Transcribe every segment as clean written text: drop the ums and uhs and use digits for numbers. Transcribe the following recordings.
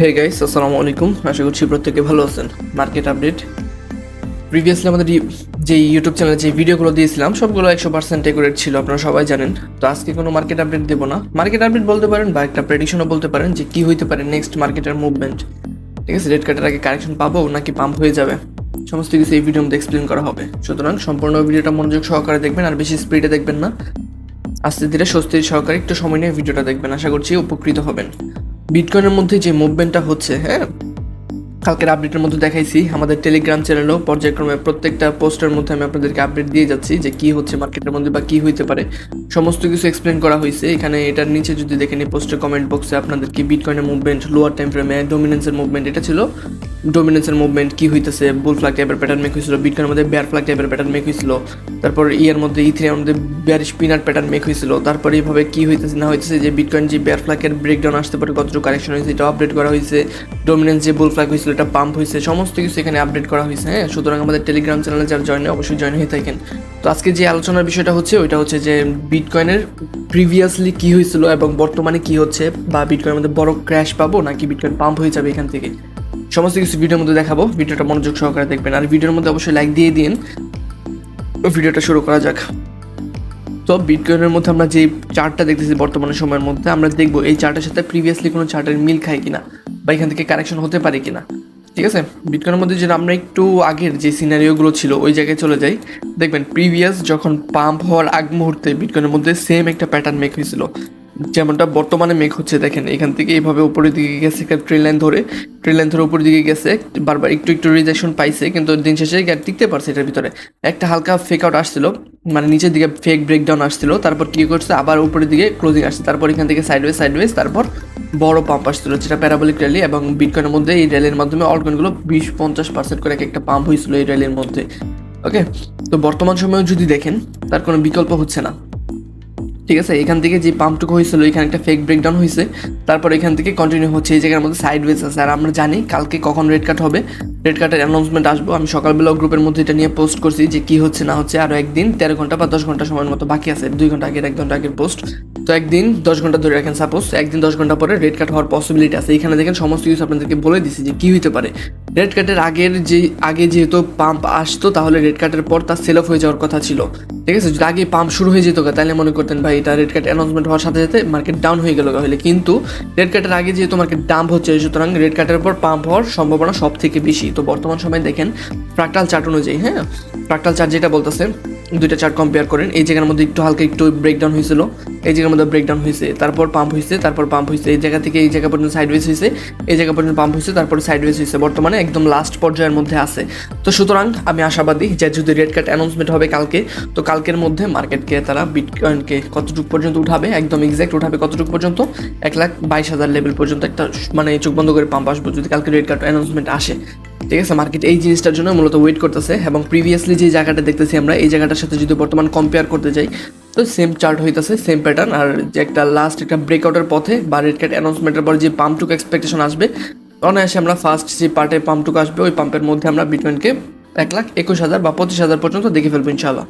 Hey guys, আসসালামু আলাইকুম। আশা করছি প্রত্যেকে ভালো আছেন। মার্কেট আপডেট প্রিভিয়াসলি আমাদের যে ইউটিউব চ্যানেলে যে ভিডিওগুলো দিয়েছিলাম সবগুলো 100% অ্যাকুরেট ছিল, আপনারা সবাই জানেন। তো আজকে কোনো মার্কেট আপডেট দেবো না। মার্কেট আপডেট বলতে পারেন বা একটা প্রেডিকশনও বলতে পারেন যে কী হইতে পারে নেক্সট মার্কেটের মুভমেন্ট। ঠিক আছে, রেড কাটের আগে কারেকশন পাবো নাকি পাম্প হয়ে যাবে, সমস্ত কিছু এই ভিডিওর মধ্যে এক্সপ্লেন করা হবে। সুতরাং সম্পূর্ণ ভিডিওটা মনোযোগ সহকারে দেখবেন, আর বেশি স্পিডে দেখবেন না, আস্তে ধীরে স্বস্তির সহকারে একটু সময় নিয়ে ভিডিওটা দেখবেন। আশা করছি উপকৃত হবেন। বিটকয়েনের মধ্যে যে মুভমেন্টটা হচ্ছে, হ্যাঁ, কালকের আপডেটের মধ্যে দেখাইছি। আমাদের টেলিগ্রাম চ্যানেলেও পর্যায়ক্রমে প্রত্যেকটা পোস্টের মধ্যে আমি আপনাদেরকে আপডেট দিয়ে যাচ্ছি যে কী হচ্ছে মার্কেটের মধ্যে বা কী হইতে পারে, সমস্ত কিছু এক্সপ্লেন করা হয়েছে এখানে। এটার নিচে যদি দেখেন এই পোস্টের কমেন্ট বক্সে আপনাদেরকে বিটকয়েনের মুভমেন্ট, লোয়ার টাইম ফ্রেমে ডোমিনেন্সের মুভমেন্ট, এটা ছিল ডোমিনেন্সের মুভমেন্ট কী হইতেছে, বুল ফ্ল্যাগ টাইপের প্যাটার্ন মেক হয়েছিল, বিটকয়েনের মধ্যে বেয়ার ফ্ল্যাগ টাইপের প্যাটার্ন মেক হয়েছিল, তারপর ইয়ার মধ্যে ইথিরিয়ামের মধ্যে বেয়ারিশ পিনার প্যাটার্ন মেক হয়েছিল, তারপর এইভাবে কী হইতেছে না হইতেছে, যে বিটকয়েন যে বেয়ার ফ্ল্যাগের ব্রেকডাউন আসতে পারে, কতটুকু কারেকশন হয়েছে এটা আপডেট করা হয়েছে, ডোমিনেন্স যে বুল ফ্ল্যাগ হয়েছিল এটা পাম্প হয়েছে, সমস্ত কিছু এখানে আপডেট করা হয়েছে। হ্যাঁ, সুতরাং আমাদের টেলিগ্রাম চ্যানেলে যারা জয়েন হয় অবশ্যই জয়েন হয়ে থাকেন। তো আজকে যে আলোচনার বিষয়টা হচ্ছে ওইটা হচ্ছে যে বিটকয়েনের প্রিভিয়াসলি কী হয়েছিল এবং বর্তমানে কী হচ্ছে, বা বিটকয়েনের মধ্যে বড় ক্র্যাশ পাবো নাকি বিটকয়েন পাম্প হয়ে যাবে এখান থেকে, সমস্ত কিছু ভিডিওর মধ্যে দেখাবো। ভিডিওটা মনোযোগ সহকারে দেখবেন, আর ভিডিওর মধ্যে অবশ্যই লাইক দিয়ে দিন। ভিডিওটা শুরু করা যাক। তো বিটকয়েনের মধ্যে আমরা যে চার্টটা দেখতেছি বর্তমানে সময়ের মধ্যে, আমরা দেখবো এই চার্টের সাথে প্রিভিয়াসলি কোনো চার্টের মিল খায় কিনা, বা এখান থেকে কারেকশন হতে পারে কিনা। ঠিক আছে, বিটকয়েনের মধ্যে যেটা আমরা একটু আগের যে সিনারিওগুলো ছিল ওই জায়গায় চলে যাই, দেখবেন প্রিভিয়াস যখন পাম্প হওয়ার আগ মুহূর্তে বিটকয়েনের মধ্যে সেম একটা প্যাটার্ন মেক হয়েছিল, যেমনটা বর্তমানে মেক হচ্ছে। দেখেন এখান থেকে এইভাবে উপরের দিকে গেছে, একটা ট্রেন লাইন ধরে উপরের দিকে গেছে, বারবার একটু রিজেকশন পাইছে, কিন্তু দিন শেষে টিকতে পারছে। এটার ভিতরে একটা হালকা ফেক আউট আসছিল, মানে নিচের দিকে ফেক ব্রেকডাউন আসছিল, তারপর কী করছে আবার উপরের দিকে ক্লোজিং আসছে, তারপর এখান থেকে সাইডওয়েজ তারপর বড় পাম্প আসছিল, যেটা প্যারাবলিক র্যালি। এবং বিটকয়েনের মধ্যে এই র্যালির মাধ্যমে অলকয়েনগুলো 20-50% করে একটা পাম্প হয়েছিল এই র্যালির মধ্যে। ওকে, তো বর্তমান সময়েও যদি দেখেন তার কোনো বিকল্প হচ্ছে না। ঠিক আছে, এখান থেকে যে পাম্পটুকু হয়েছিল এখানে একটা ফেক ব্রেকডাউন হয়েছে, তারপর এখান থেকে কন্টিনিউ হচ্ছে, এই জায়গার মধ্যে সাইডওয়েজ আছে। আর আমরা জানি কালকে কখন রেড কাট হবে, রেড কাটের অ্যানাউন্সমেন্ট আসবো। আমি সকালবেলা গ্রুপের মধ্যে এটা নিয়ে পোস্ট করছি যে কী হচ্ছে না হচ্ছে। আরও একদিন 13 ঘন্টা বা 10 ঘন্টা সময়ের মতো বাকি আছে, 2 ঘন্টা আগের 1 ঘন্টা আগের পোস্ট। তো একদিন 10 ঘন্টা ধরে রাখেন, সাপোজ একদিন 10 ঘন্টা পরে রেড কাট হওয়ার পসিবিলিটি আছে। এখানে দেখেন সমস্ত কিছু আপনাদেরকে বলে দিছি যে কী হতে পারে। রেড কাটের আগে যেহেতু পাম্প আসতো, তাহলে রেড কাটের পর তার সেল অফ হয়ে যাওয়ার কথা ছিল। ঠিক আছে, যদি আগে পাম্প শুরু হয়ে যেত তাহলে মনে করতেন ভাই এটা রেড কাট অ্যানাউন্সমেন্ট হওয়ার সাথে সাথে মার্কেট ডাউন হয়ে গেল তাহলে। কিন্তু রেড কাটের আগে যেহেতু মার্কেট ডাম্প হচ্ছে, সুতরাং রেড কাটের পর পাম্প হওয়ার সম্ভাবনা সব থেকে বেশি। তো বর্তমান সময় দেখেন ফ্র্যাক্টাল চার্ট অনুযায়ী, হ্যাঁ, ফ্র্যাক্টাল চার্ট যেটা বলতেছে, দুইটা চার্ট কম্পেয়ার করেন। এই জায়গার মধ্যে একটু হালকা একটু ব্রেকডাউন হয়েছিল, এই জায়গার মধ্যে ব্রেকডাউন হয়েছে, তারপর পাম্প হয়েছে, তারপর পাম্প হয়েছে, এই জায়গা থেকে এই জায়গা পর্যন্ত সাইডওয়েজ হয়েছে, এই জায়গা পর্যন্ত পাম্প হয়েছে, তারপর সাইডওয়েজ হয়েছে, বর্তমানে একদম লাস্ট পর্যায়ের মধ্যে আছে। তো সুতরাং আমি আশাবাদী যে যদি রেড কাট অ্যানাউন্সমেন্ট হবে কালকে, তো কালকের মধ্যে মার্কেটকে তারা বিটকয়েনকে কতটুকু পর্যন্ত উঠাবে, একদম এক্স্যাক্ট উঠাবে কতটুকু পর্যন্ত, 1,22,000 লেভেল পর্যন্ত একটা মানে চোখ বন্ধ করে পাম্প আসবে যদি কালকে রেড কাট অ্যানাউন্সমেন্ট আসে। ঠিক আছে, মার্কেট এই জিনিসটার জন্য মূলত ওয়েট করতেছে। এবং প্রিভিয়াসলি যে জায়গাটা দেখতেছি আমরা, এই জায়গাটার সাথে যদি বর্তমান কম্পেয়ার করতে যাই, তো সেম চার্ট হইতেছে, সেম প্যাটার্ন। আর যে একটা লাস্ট একটা ব্রেকআউটের পথে বা রেড কাট অ্যানাউন্সমেন্টের পর যে পাম্পটুকু এক্সপেকটেশন আসবে, অনায়াসে আমরা ফার্স্ট যে পার্টে পাম্পটুকু আসবে ওই পাম্পের মধ্যে আমরা বিটকয়েনকে 1,21,000 বা 25,000 পর্যন্ত দেখে ফেলবো ইনশাআল্লাহ।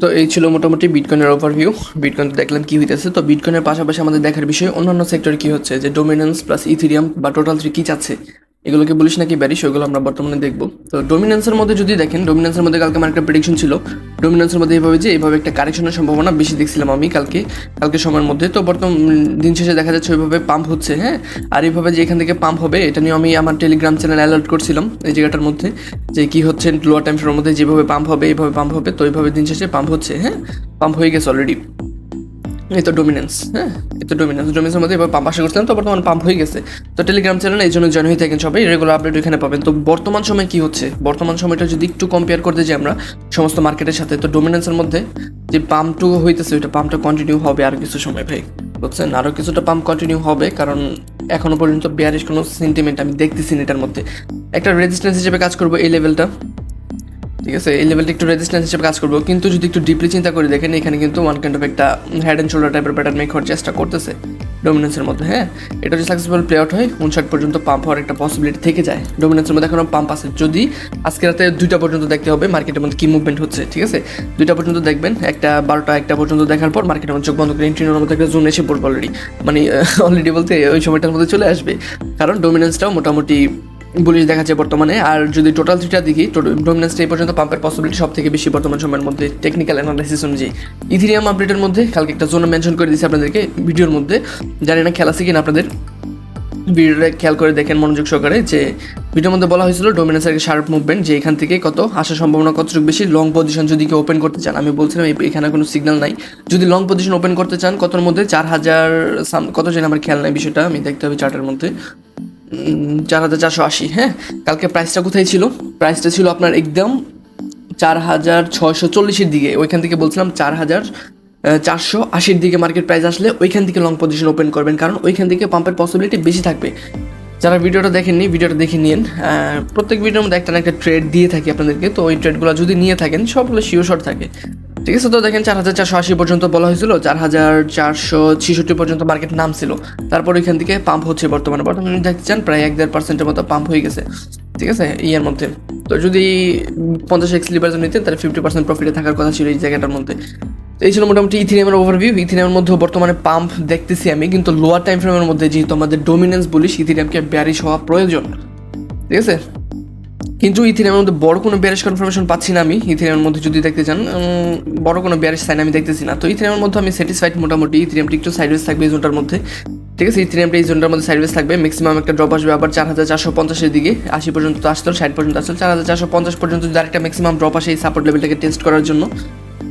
তো এই ছিল মোটামুটি বিটকয়েনের ওভারভিউ। বিটকয়েন দেখলাম কী হইতেছে। তো বিটকয়েনের পাশাপাশি আমাদের দেখার বিষয় অন্যান্য সেক্টরে কী হচ্ছে, যে ডোমিনেন্স প্লাস ইথিরিয়াম বা টোটাল 3 কী চাচ্ছে, এগুলোকে বলিস নাকি ব্যারিশ, ওগুলো আমরা বর্তমানে দেখবো। তো ডোমিনেন্সের মধ্যে যদি দেখেন, ডোমিনেন্সের মধ্যে কালকে আমার একটা প্রেডিকশন ছিল, ডোমিনেন্সের মধ্যে এইভাবে একটা কারেকশনের সম্ভাবনা বেশি দেখছিলাম আমি কালকে সময়ের মধ্যে। তো বর্তমান দিন শেষে দেখা যাচ্ছে ওইভাবে পাম্প হচ্ছে, হ্যাঁ। আর এইভাবে যে এখান থেকে পাম্প হবে এটা নিয়ে আমি আমার টেলিগ্রাম চ্যানেল অ্যালার্ট করছিলাম এই জায়গাটার মধ্যে, যে কী হচ্ছে লোয়ার টাইম ফ্রেমের মধ্যে যেভাবে পাম্প হবে এইভাবে পাম্প হবে। তো এইভাবে দিন শেষে পাম্প হচ্ছে, হ্যাঁ, পাম্প হয়ে গেছে অলরেডি। এই তো ডোমিনেন্স, হ্যাঁ, এই তো ডোমিনেন্সের মধ্যে এবার পাম্প আশা করছিলাম, তো বর্তমান পাম্প হয়ে গেছে। তো টেলিগ্রাম চ্যানেলে এই জন্য জয়েন হয়ে থাকেন সবাই, রেগুলার আপডেট এখানে পাবেন। তো বর্তমান সময় কী হচ্ছে, বর্তমান সময়টা যদি একটু কম্পেয়ার করতে যাই আমরা সমস্ত মার্কেটের সাথে, তো ডোমিনেন্সের মধ্যে যে পাম্পটুকু হইতেছে ওইটা পাম্পটা কন্টিনিউ হবে আর কিছু সময় ভাই, বুঝছেন, আরও কিছুটা পাম্প কন্টিনিউ হবে, কারণ এখনও পর্যন্ত বেয়ারিশ কোনো সেন্টিমেন্ট আমি দেখতেছি না। এটার মধ্যে একটা রেজিস্ট্যান্স হিসেবে কাজ করবো এই লেভেলটা। ঠিক আছে, এই লেভেলটা একটু রেজিস্ট্যান্স হিসেবে কাজ করবো, কিন্তু যদি একটু ডিপলি চিন্তা করে দেখেন এখানে কিন্তু ওয়ান কাইন্ড অফ একটা হেড অ্যান্ড শোল্ডার টাইপের প্যাটার্ন মেক হওয়ার চেষ্টা করতেছে। ডমিনেন্সের মধ্যে। হ্যাঁ, এটা যদি সাকসেসফুল প্লে আউট হয় 59 পর্যন্ত পাম্প হওয়ার একটা পসিবিলিটি থেকে যায়। ডমিনেন্সের মধ্যে এখনো পাম্প আছে, যদি আজকে রাতে 2টা পর্যন্ত দেখতে হবে মার্কেটের মধ্যে কী মুভমেন্ট হচ্ছে, ঠিক আছে? 2টা পর্যন্ত দেখবেন, 1টা পর্যন্ত দেখার পর মার্কেটের মধ্যে চোখ বন্ধ করে এন্ট্রি নেওয়ার মধ্যে একটা জোন এসে পড়বে অলরেডি, মানে অলরেডি বলতে ওই সময়টার মধ্যে চলে আসবে, কারণ ডমিনেন্সটাও মোটামুটি বুলিশ দেখাচ্ছে বর্তমানে। আর যদি টোটাল 3টা দেখি, ডমিনেন্সটা এই পর্যন্ত পাম্পের পসিবিলিটি সব থেকে বেশি বর্তমান সময়ের মধ্যে টেকনিক্যাল অ্যানালাইসিস অনুযায়ী। ইথিরিয়াম আপডেটের মধ্যে কালকে একটা জোন মেনশন করে দিয়েছি আপনাদেরকে ভিডিওর মধ্যে, জানি না খেলা আছে কিনা আপনাদের, ভিডিওটা খেয়াল করে দেখেন মনোযোগ সহকারে, যে ভিডিওর মধ্যে বলা হয়েছিল ডমিনেন্সের শার্প মুভমেন্ট, যে এখান থেকে কত আসার সম্ভাবনা কতটুকু বেশি। লং পজিশন যদি কেউ ওপেন করতে চান, আমি বলছিলাম এখানে কোনো সিগন্যাল নাই, যদি লং পজিশন ওপেন করতে চান কতর মধ্যে 4000 কত যেন আমার খেয়াল নাই বিষয়টা, আমি দেখতে হবে চার্টের মধ্যে, 4480। হ্যাঁ, কালকে প্রাইসটা কোথায় ছিল? প্রাইসটা ছিল আপনার একদম 4640-এর দিকে, ওইখান থেকে বলছিলাম 4480-র দিকে মার্কেট প্রাইস আসলে ওইখান থেকে লং পজিশন ওপেন করবেন, কারণ ওইখান থেকে পাম্পের পসিবিলিটি বেশি থাকবে। যারা ভিডিওটা দেখেননি, ভিডিওটা দেখে নিন। প্রত্যেক ভিডিওর মধ্যে একটা না একটা ট্রেড দিয়ে থাকি আপনাদেরকে, তো ওই ট্রেডগুলো যদি নিয়ে থাকেন সবগুলো শিওর শর্ট থাকে, ঠিক আছে? তো দেখেন 4480 পর্যন্ত বলা হয়েছিল, 4466 পর্যন্ত মার্কেট নামছিল, তারপর ওইখান থেকে পাম্প হচ্ছে বর্তমানে দেখতে চান প্রায় 1-1.5%-এর মতো পাম্প হয়ে গেছে, ঠিক আছে ইয়ার মধ্যে। তো যদি 50x লিভার নিতেন তাহলে 50% প্রফিটে থাকার কথা ছিল এই জায়গাটার মধ্যে। এই ছিল মোটামুটি ইথিরিয়ামের ওভারভিউ। ইথিরিয়ামের মধ্যে বর্তমানে পাম্প দেখতেছি আমি, কিন্তু লোয়ার টাইম ফ্রেমের মধ্যে যেহেতু আমাদের ডমিনেন্স বলিস, ইথিরিয়ামকে ব্যারিশ হওয়া প্রয়োজন, ঠিক আছে? কিন্তু ইথিরিয়ামের মধ্যে বড় কোনো ব্যারিশ কনফার্মেশন পাচ্ছি না আমি। ইথিরিয়ামের মধ্যে যদি দেখতে চান বড় কোনো ব্যারিশ সাইন আমি দেখতেছি না। তো ইথিরিয়ামের মধ্যে আমি স্যাটিসফাইড মোটামুটি। ইথিরিয়ামটি একটু সাইডওয়েজ থাকবে এই জোনটার মধ্যে, ঠিক আছে? ইথিরিয়ামটা এই জোনটার মধ্যে সাইডওয়েজ থাকবে, ম্যাক্সিমাম একটা ড্রপ আসবে আবার 4450-এর দিকে, 80 পর্যন্ত তো আসতো, 60 পর্যন্ত আসতো, 4450 পর্যন্ত যদি আরেকটা ম্যাক্সিমাম ড্রপ আসে এই সাপোর্ট লেভেলটাকে টেস্ট করার জন্য,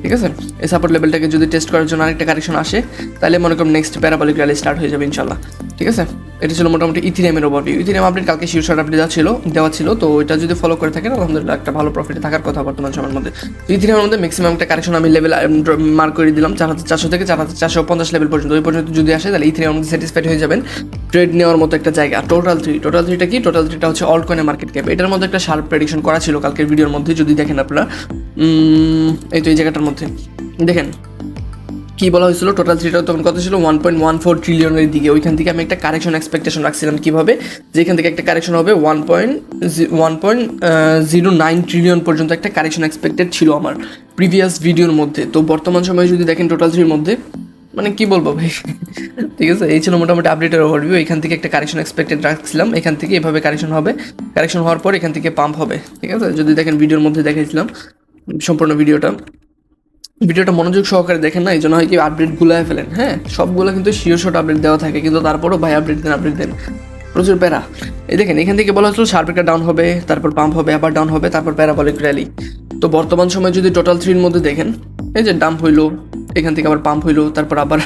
ঠিক আছে? এই সাপোর্ট লেভেলটাকে যদি টেস্ট করার জন্য আরেকটা কারেকশন আসে, তাহলে মনে করুন নেক্সট প্যারাবলিক র্যালি স্টার্ট হয়ে যাবে ইনশাল্লাহ, ঠিক আছে? এটা ছিল মোটামুটি ইথিরিয়ামের ওভারভিউ। ইথিরিয়াম আপডেট কালকে শিওর শর্ট আপডেট দেওয়া ছিল, তো এটা যদি ফলো করে থাকেন আলহামদুলিল্লাহ একটা ভালো প্রফিটে থাকার কথা বর্তমান সময়ের মধ্যে। তো ইথিরিয়ামের মধ্যে ম্যাক্সিমাম একটা কারেকশন আমি লেভেল মার্ক করে দিলাম 4400 থেকে 4450 লেভেল পর্যন্ত, ওই পর্যন্ত যদি আসে তাহলে ইথিরিয়ামের মধ্যে স্যাটিসফাইড হয়ে যাবেন। ট্রেড নেওয়ার মতো একটা জায়গা। টোটাল থ্রিটা কি? টোটাল থ্রিটা হচ্ছে অল্ট কয়েনের মার্কেট ক্যাপ। এটার মধ্যে একটা শার্প প্রেডিকশন করা ছিল কালকের ভিডিওর মধ্যে, যদি দেখেন আপনারা এই তো এই জায়গাটার মধ্যে দেখেন কি বলা হয়েছিল। টোটাল থ্রিটা তখন কত ছিল? 1.14 ট্রিলিয়নের দিকে। ওইখান থেকে আমি একটা কারেকশন এক্সপেকটেশন রাখছিলাম, কীভাবে? যেখান থেকে একটা কারেকশন হবে 1.09 ট্রিলিয়ন পর্যন্ত একটা কারেকশন এক্সপেক্টেড ছিল আমার প্রিভিয়াস ভিডিওর মধ্যে। তো বর্তমান সময়ে যদি দেখেন টোটাল থ্রির মধ্যে, মানে কি বলবো ভাই, ঠিক আছে? এই ছিল মোটামুটি আপডেটের ওভারভিউ। এখান থেকে একটা কারেকশন এক্সপেক্টেড রাখছিলাম, এখান থেকে এভাবে কারেকশন হবে, কারেকশন হওয়ার পর এখান থেকে পাম্প হবে, ঠিক আছে? যদি দেখেন ভিডিওর মধ্যে দেখাইছিলাম সম্পূর্ণ ভিডিওটা মনোযোগ সহকারে দেখেন না, এই জন্য হয় কি আপডেট গুলায় ফেলেন। হ্যাঁ, সবগুলো কিন্তু শিওর শর্ট আপডেট দেওয়া থাকে, কিন্তু তারপরও ভাই আপডেট দেন প্রচুর প্যারা। এই দেখেন এখান থেকে বলা হচ্ছিল শার্প একটা ডাউন হবে, তারপর পাম্প হবে, আবার ডাউন হবে, তারপর প্যারাবলিক র্যালি। তো বর্তমান সময় যদি টোটাল থ্রির মধ্যে দেখেন, এই যে ডাম্প হইলো, এখান থেকে আবার পাম্প হইলো, তারপর আবার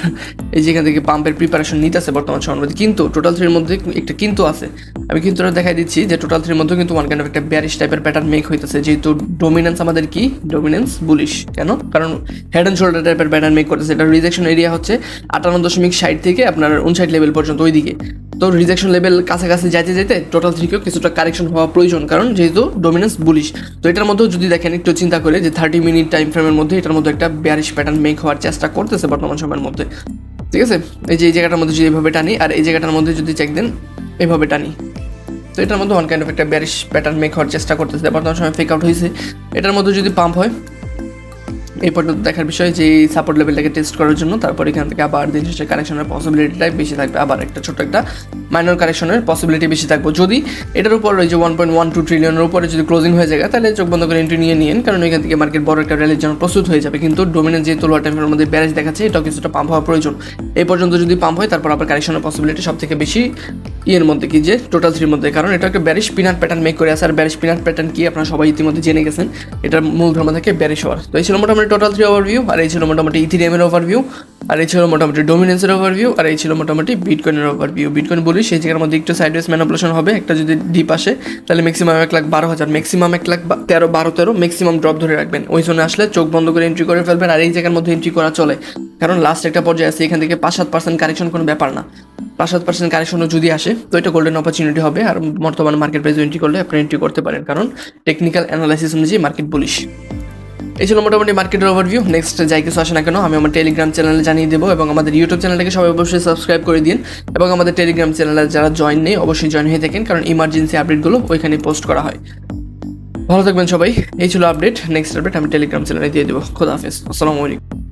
এই যে এখান থেকে পাম্পের প্রিপারেশন নিতেছে বর্তমান সময়ের মধ্যে। কিন্তু টোটাল থ্রির মধ্যে একটা কিন্তু আছে, আমি কিন্তু দেখাই দিচ্ছি যে টোটাল থ্রির মধ্যে কিন্তু ওয়ান কাইন্ড অফ একটা ব্যারিশ টাইপের প্যাটার্ন মেক হইতেছে, যেহেতু ডোমিনেন্স আমাদের কি ডোমিনেন্স বুলিশ। কেন? কারণ হেড অ্যান্ড শোল্ডার টাইপের প্যাটার্ন মেক করতেছে। এটা রিজেকশন এরিয়া হচ্ছে 58.60 থেকে আপনার 59 লেভেল পর্যন্ত ওই দিকে। তো রিজেকশন লেভেল কাছাকাছি যাইতে যেতে টোটাল থ্রিকেও কিছুটা কারেকশন হওয়া প্রয়োজন, কারণ যেহেতু ডোমিনেন্স বুলিশ। তো এটার মধ্যেও যদি দেখেন একটু চিন্তা করে যে 30 মিনিট টাইম ফ্রেমের মধ্যে এটার মধ্যে একটা ব্যারিশ প্যাটার্ন মেক হওয়ার চেষ্টা করতেছে বর্তমান সময়ের মধ্যে, ঠিক আছে? এই যে এই জায়গাটার মধ্যে যদি এইভাবে টানি, আর এই জায়গাটার মধ্যে যদি চেক দেন এইভাবে টানি, তো এটার মধ্যে ওয়ান কাইন্ড অফ একটা ব্যারিশ প্যাটার্ন মেক হওয়ার চেষ্টা করতেছে, বর্তমান সময় ফেক আউট হয়েছে। এটার মধ্যে যদি পাম্প হয়, এই পর্যন্ত দেখার বিষয় যে সাপোর্ট লেভেলটাকে টেস্ট করার জন্য, তারপর এখান থেকে আবার দিন শেষে কারেকশনের পসিবিলিটিটাই বেশি থাকবে, আবার একটা ছোট একটা মাইনর কারেকশনের পসিবিলিটি বেশি থাকবে। যদি এটার উপর ওই যে 1.12 ট্রিলিয়নের উপরে যদি ক্লোজিং হয়ে যায় তাহলে চোখ বন্ধ করে এন্ট্রি নিয়ে কারণ এখান থেকে মার্কেট বড় একটা র্যালির জন্য প্রস্তুত হয়ে যাবে। কিন্তু ডোমিনেন্স যেহেতু লোয়ার টাইমের মধ্যে ব্যারেজ দেখাচ্ছে, এটাও কিছুটা পাম্প হওয়া প্রয়োজন। এই পর্যন্ত যদি পাম্প হয় তারপর আবার কারেকশনের পসিবিলিটি সব থেকে বেশি ইয়ের মধ্যে কি যে টোটাল থ্রির মধ্যে, কারণ এটা একটা ব্যারিশ পিনাট প্যাটার্ন মেক করে আসে। আর ব্যারিশ পিনাট প্যাটার্ন কি আপনারা সবাই ইতিমধ্যে জেনে গেছেন, এটার মূল ধর্ম থেকে ব্যারিশ হওয়ার। তো এই ছিল মোটামুটি টোটাল থ্রি ওভারভিউ, আর এই ছিল মোটামুটি ইথিরিয়ামের ওভারভিউ, আর এই ছিল মোটামুটি ডোমিনেন্সের ওভারভিউ, আর এই ছিল মোটামুটি বিটকয়েনের ওভারভিউ। বিটকয়েন বলি সেই জায়গার মধ্যে একটু সাইডওয়েজ ম্যানিপুলেশন হবে, একটা যদি ডিপ আসে তাহলে ম্যাক্সিমাম 1,12,000, ম্যাক্সিমাম 1,13,12,13 ম্যাক্সিমাম ড্রপ ধরে রাখবেন। ওই জন্য আসলে চোখ বন্ধ করে এন্ট্রি করে ফেলবেন, আর এই জায়গার মধ্যে এন্ট্রি করা চলে, কারণ লাস্ট একটা পর্যায়ে আছে, এখান থেকে 5-7% কারেকশন কোনো ব্যাপার না। 5-7% কারেকশনও যদি আসে তো এটা গোল্ডেন অপরচুনিটি হবে, আর বর্তমানে মার্কেট প্রাইস এন্ট্রি করলে আপনি এন্ট্রি করতে পারেন, কারণ টেকনিক্যাল অ্যানালাইসিস অনুযায়ী মার্কেট বুলিশ। এই ছিল মোটামুটি মার্কেটের ওভারভিউ। নেক্সট যাই কিছু আসে না কেন আমি আমার টেলিগ্রাম চ্যানেলে জানিয়ে দেবো, এবং আমাদের ইউটিউব চ্যানেলটাকে সবাই অবশ্যই সাবস্ক্রাইব করে দিন, এবং আমাদের টেলিগ্রাম চ্যানেলে যারা জয়েন নেই অবশ্যই জয়েন হয়ে থাকেন, কারণ ইমার্জেন্সি আপডেটগুলো ওইখানে পোস্ট করা হয়। ভালো থাকবেন সবাই, এই ছিল আপডেট। নেক্সট আপডেট আমি টেলিগ্রাম চ্যানেলে দিয়ে দেবো। খোদা হাফেজ, আসসালামু আলাইকুম।